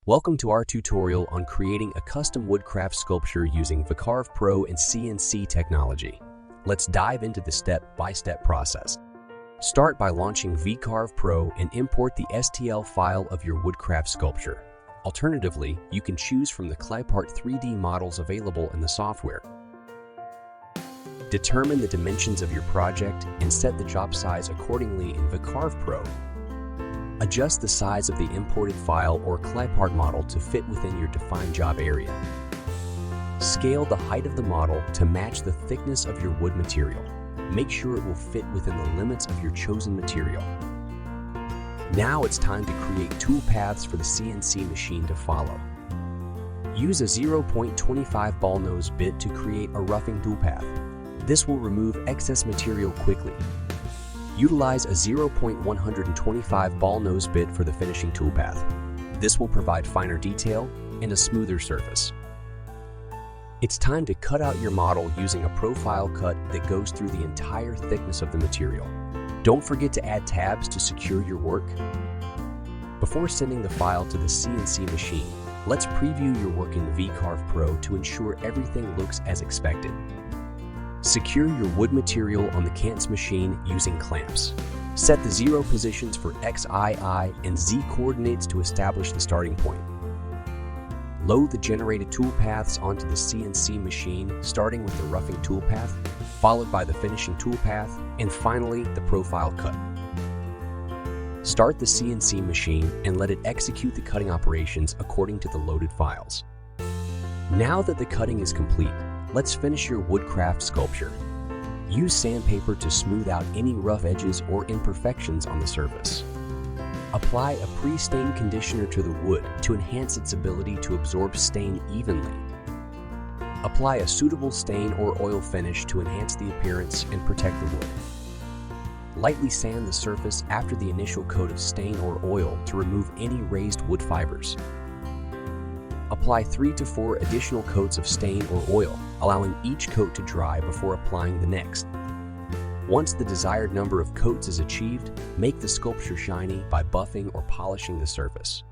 Welcome to our tutorial on creating a custom woodcraft sculpture using VCarve Pro and CNC technology. Let's dive into the step-by-step process. Start by launching VCarve Pro and import the STL file of your woodcraft sculpture. Alternatively, you can choose from the clipart 3D models available in the software. Determine the dimensions of your project and set the job size accordingly in VCarve Pro. Adjust the size of the imported file or clipart model to fit within your defined job area. Scale the height of the model to match the thickness of your wood material. Make sure it will fit within the limits of your chosen material. Now it's time to create toolpaths for the CNC machine to follow. Use a 0.25 ball nose bit to create a roughing toolpath. This will remove excess material quickly. Utilize a 0.125 ball nose bit for the finishing toolpath. This will provide finer detail and a smoother surface. It's time to cut out your model using a profile cut that goes through the entire thickness of the material. Don't forget to add tabs to secure your work. Before sending the file to the CNC machine, let's preview your work in VCarve Pro to ensure everything looks as expected. Secure your wood material on the CNC machine using clamps. Set the 0 positions for X, Y, and Z coordinates to establish the starting point. Load the generated toolpaths onto the CNC machine, starting with the roughing toolpath, followed by the finishing toolpath, and finally the profile cut. Start the CNC machine and let it execute the cutting operations according to the loaded files. Now that the cutting is complete, let's finish your woodcraft sculpture. Use sandpaper to smooth out any rough edges or imperfections on the surface. Apply a pre-stain conditioner to the wood to enhance its ability to absorb stain evenly. Apply a suitable stain or oil finish to enhance the appearance and protect the wood. Lightly sand the surface after the initial coat of stain or oil to remove any raised wood fibers. Apply 3 to 4 additional coats of stain or oil, allowing each coat to dry before applying the next. Once the desired number of coats is achieved, make the sculpture shiny by buffing or polishing the surface.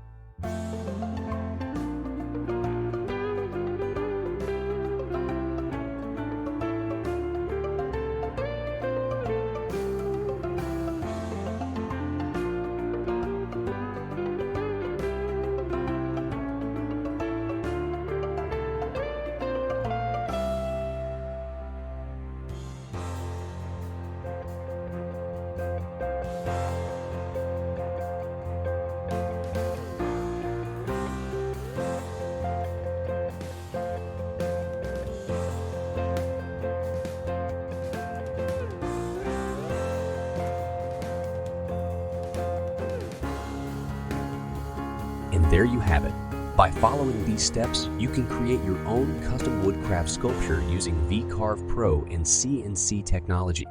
And there you have it. By following these steps, you can create your own custom woodcraft sculpture using VCarve Pro and CNC technology.